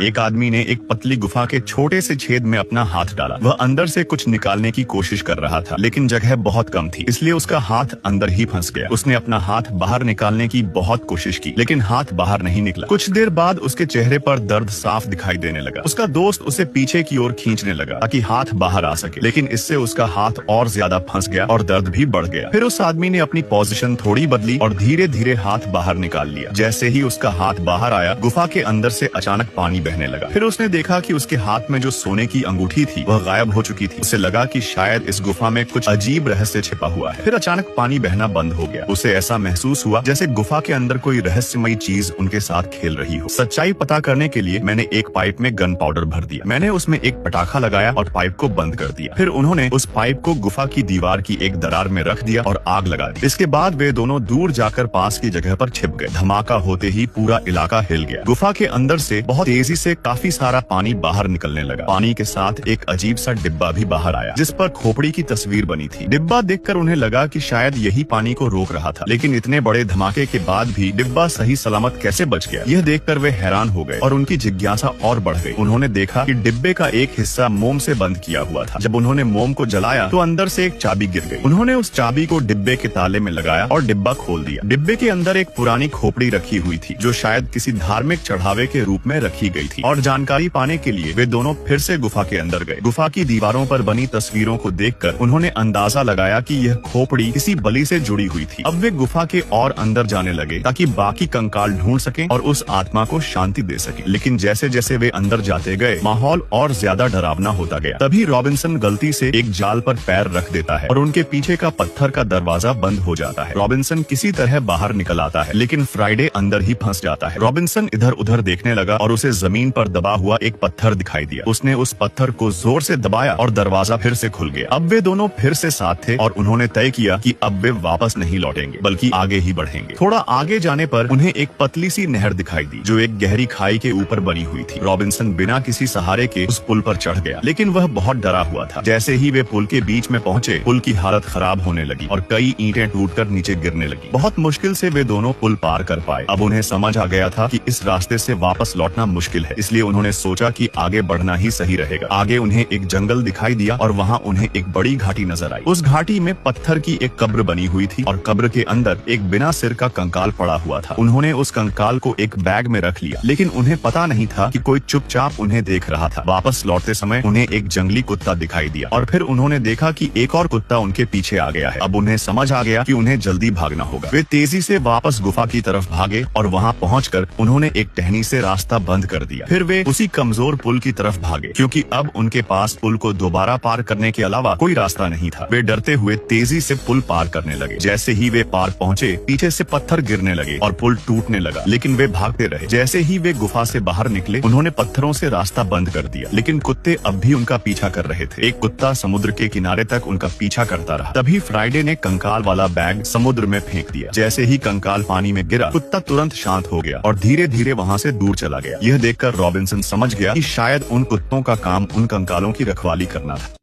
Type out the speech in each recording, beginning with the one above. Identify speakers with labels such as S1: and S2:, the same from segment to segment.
S1: एक आदमी ने एक पतली गुफा के छोटे से छेद में अपना हाथ डाला। वह अंदर से कुछ निकालने की कोशिश कर रहा था, लेकिन जगह बहुत कम थी, इसलिए उसका हाथ अंदर ही फंस गया। उसने अपना हाथ बाहर निकालने की बहुत कोशिश की, लेकिन हाथ बाहर नहीं निकला। कुछ देर बाद उसके चेहरे पर दर्द साफ दिखाई देने लगा। उसका दोस्त उसे पीछे की ओर खींचने लगा ताकि हाथ बाहर आ सके, लेकिन इससे उसका हाथ और ज्यादा फंस गया और दर्द भी बढ़ गया। फिर उस आदमी ने अपनी पोजीशन थोड़ी बदली और धीरे धीरे हाथ बाहर निकाल लिया। जैसे ही उसका हाथ बाहर आया, गुफा के अंदर से अचानक पानी बहने लगा। फिर उसने देखा कि उसके हाथ में जो सोने की अंगूठी थी वह गायब हो चुकी थी। उसे लगा कि शायद इस गुफा में कुछ अजीब रहस्य छिपा हुआ है। फिर अचानक पानी बहना बंद हो गया। उसे ऐसा महसूस हुआ जैसे गुफा के अंदर कोई रहस्यमयी चीज उनके साथ खेल रही हो। सच्चाई पता करने के लिए मैंने एक पाइप में गन पाउडर भर दिया। मैंने उसमें एक पटाखा लगाया और पाइप को बंद कर दिया। फिर उन्होंने उस पाइप को गुफा की दीवार की एक दरार में रख दिया और आग लगा दी। इसके बाद वे दोनों दूर जाकर पास की जगह पर छिप गए। धमाका होते ही पूरा इलाका हिल गया। गुफा के अंदर से बहुत तेजी से काफी सारा पानी बाहर निकलने लगा। पानी के साथ एक अजीब सा डिब्बा भी बाहर आया, जिस पर खोपड़ी की तस्वीर बनी थी। डिब्बा देखकर उन्हें लगा कि शायद यही पानी को रोक रहा था, लेकिन इतने बड़े धमाके के बाद भी डिब्बा सही सलामत कैसे बच गया, यह देखकर वे हैरान हो गए और उनकी जिज्ञासा और बढ़ गई। उन्होंने देखा कि डिब्बे का एक हिस्सा मोम से बंद किया हुआ था। जब उन्होंने मोम को जलाया तो अंदर से एक चाबी गिर गई। उन्होंने उस चाबी को डिब्बे के ताले में लगाया और डिब्बा खोल दिया। डिब्बे के अंदर एक पुरानी खोपड़ी रखी हुई थी, जो शायद किसी धार्मिक चढ़ावे के रूप में रखी गई थी। और जानकारी पाने के लिए वे दोनों फिर से गुफा के अंदर गए। गुफा की दीवारों पर बनी तस्वीरों को देखकर उन्होंने अंदाजा लगाया कि यह खोपड़ी किसी बलि से जुड़ी हुई थी। अब वे गुफा के और अंदर जाने लगे ताकि बाकी कंकाल ढूंढ सकें और उस आत्मा को शांति दे सकें। लेकिन जैसे जैसे वे अंदर जाते गए, माहौल और ज्यादा डरावना होता गया। तभी रॉबिन्सन गलती से एक जाल पर पैर रख देता है और उनके पीछे का पत्थर का दरवाजा बंद हो जाता है। रॉबिन्सन किसी तरह बाहर निकल आता है, लेकिन फ्राइडे अंदर ही फंस जाता है। रॉबिन्सन इधर उधर देखने लगा और उसे जमीन पर दबा हुआ एक पत्थर दिखाई दिया। उसने उस पत्थर को जोर से दबाया और दरवाजा फिर से खुल गया। अब वे दोनों फिर से साथ थे और उन्होंने तय किया कि अब वे वापस नहीं लौटेंगे, बल्कि आगे ही बढ़ेंगे। थोड़ा आगे जाने पर उन्हें एक पतली सी नहर दिखाई दी, जो एक गहरी खाई के ऊपर बनी हुई थी। रॉबिन्सन बिना किसी सहारे के उस पुल पर चढ़ गया, लेकिन वह बहुत डरा हुआ था। जैसे ही वे पुल के बीच में पहुंचे, पुल की हालत खराब होने लगी और कई ईंटें टूटकर नीचे गिरने लगी। बहुत मुश्किल से वे दोनों पुल पार कर पाए। अब उन्हें समझ आ गया था कि इस रास्ते से वापस लौटना मुश्किल है, इसलिए उन्होंने सोचा कि आगे बढ़ना ही सही रहेगा। आगे उन्हें एक जंगल दिखाई दिया और वहाँ उन्हें एक बड़ी घाटी नजर आई। उस घाटी में पत्थर की एक कब्र बनी हुई थी और कब्र के अंदर एक बिना सिर का कंकाल पड़ा हुआ था। उन्होंने उस कंकाल को एक बैग में रख लिया, लेकिन उन्हें पता नहीं था कि कोई चुपचाप उन्हें देख रहा था। वापस लौटते समय उन्हें एक जंगली कुत्ता दिखाई दिया और फिर उन्होंने देखा कि एक और कुत्ता उनके पीछे आ गया है। अब उन्हें समझ आ गया कि उन्हें जल्दी भागना होगा। वे तेजी से वापस गुफा की तरफ भागे और वहाँ पहुंचकर उन्होंने एक टहनी से रास्ता बंद कर दिया। फिर वे उसी कमजोर पुल की तरफ भागे, क्योंकि अब उनके पास पुल को दोबारा पार करने के अलावा कोई रास्ता नहीं था। वे डरते हुए तेजी से पुल पार करने लगे। जैसे ही वे पार पहुंचे, पीछे से पत्थर गिरने लगे और पुल टूटने लगा, लेकिन वे भागते रहे। जैसे ही वे गुफा से बाहर निकले, उन्होंने पत्थरों से रास्ता बंद कर दिया, लेकिन कुत्ते अब भी उनका पीछा कर रहे थे। एक कुत्ता समुद्र के किनारे तक उनका पीछा करता रहा। तभी फ्राइडे ने कंकाल वाला बैग समुद्र में फेंक दिया। जैसे ही कंकाल पानी में गिरा, कुत्ता तुरंत शांत हो गया और धीरे धीरे वहाँ से दूर चला गया। यह देखकर रॉबिन्सन समझ गया कि शायद उन कुत्तों का काम उन कंकालों की रखवाली करना था।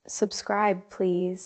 S2: Subscribe, please.